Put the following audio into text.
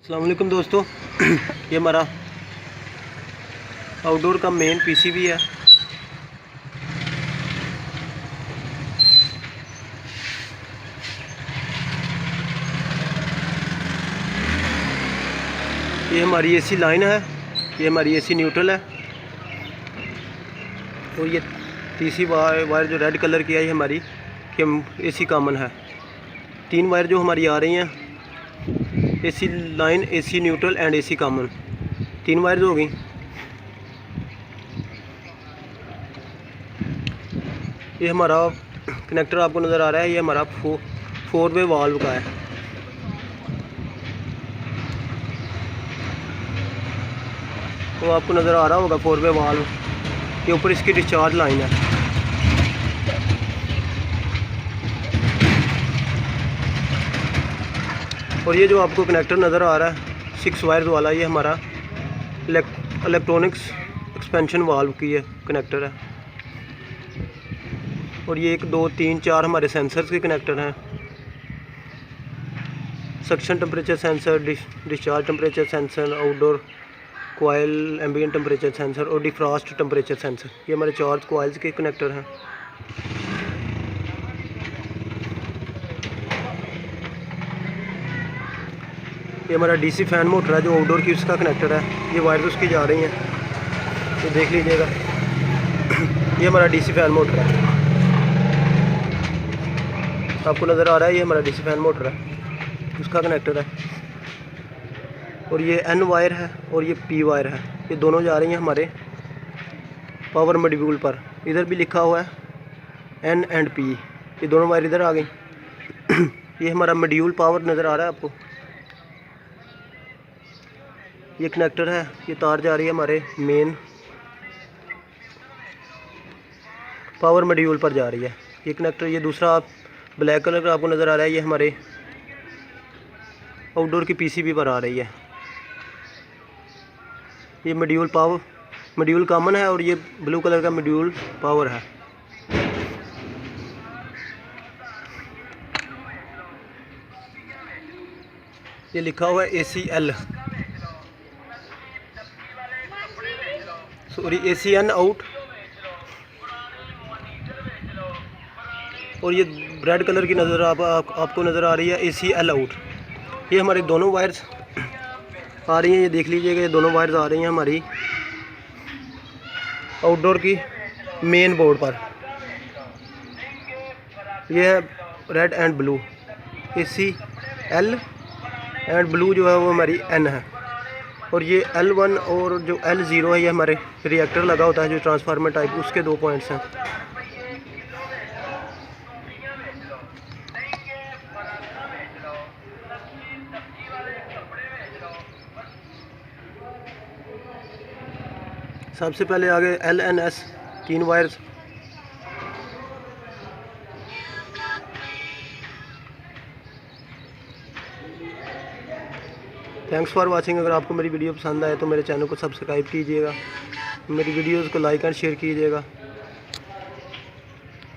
अस्सलाम वालेकुम दोस्तों, ये हमारा आउटडोर का मेन पीसीबी है। ये हमारी एसी लाइन है, ये हमारी एसी न्यूट्रल है और ये तीसरी वायर जो रेड कलर की है ये हमारी एसी कॉमन है। तीन वायर जो हमारी आ रही हैं, AC line, AC neutral and AC common, तीन वायर्स हो गई। ये हमारा कनेक्टर आपको नज़र आ रहा है, ये हमारा 4-वे वाल्व का है। वो आपको नज़र आ रहा होगा 4-वे वाल्व के ऊपर इसकी डिस्चार्ज लाइन है। और ये जो आपको कनेक्टर नज़र आ रहा है 6 वायर्स वाला, ये हमारा इलेक्ट्रॉनिक्स एक्सपेंशन वाल्व की है कनेक्टर है। और ये 1 2 3 4 हमारे सेंसर्स के कनेक्टर हैं। Suction temperature sensor, discharge temperature sensor, outdoor coil ambient temperature sensor और डिफ्रॉस्ट टेम्परेचर सेंसर, ये हमारे 4 कोयल्स के कनेक्टर हैं। ये हमारा डीसी फैन मोटर है जो आउटडोर की, उसका कनेक्टर है। ये वायर्स उसकी जा रही हैं, तो देख लीजिएगा। ये हमारा डीसी फैन मोटर है, आपको नज़र आ रहा है, ये हमारा डीसी फैन मोटर है, उसका कनेक्टर है। और ये एन वायर है और ये पी वायर है, ये दोनों जा रही हैं हमारे पावर मॉड्यूल पर। इधर भी लिखा हुआ है एन एंड पी, ये दोनों वायर इधर आ गई। ये हमारा मॉड्यूल पावर नज़र आ रहा है आपको, ये कनेक्टर है, ये तार जा रही है हमारे मेन पावर मॉड्यूल पर जा रही है। ये कनेक्टर, ये दूसरा ब्लैक कलर का आपको नज़र आ रहा है, ये हमारे आउटडोर की पीसीबी पर आ रही है। ये मॉड्यूल कॉमन है और ये ब्लू कलर का मॉड्यूल पावर है। ये लिखा हुआ है ACL, सॉरी ACN आउट। और ये रेड कलर की नज़र आपको नज़र आ रही है ACL आउट। ये हमारी दोनों वायर्स आ रही हैं, ये देख लीजिएगा, ये दोनों वायर्स आ रही हैं हमारी आउटडोर की मेन बोर्ड पर। ये है red and blue, ACL and blue जो है वो हमारी N है। और ये L1 और जो L0 है ये हमारे रिएक्टर लगा होता है जो ट्रांसफार्मर टाइप, उसके 2 पॉइंट्स हैं। सबसे पहले आगे LNS 3 wires. Thanks for watching. अगर आपको मेरी वीडियो पसंद आए तो मेरे चैनल को सब्सक्राइब कीजिएगा, मेरी वीडियोज़ को लाइक एंड शेयर कीजिएगा।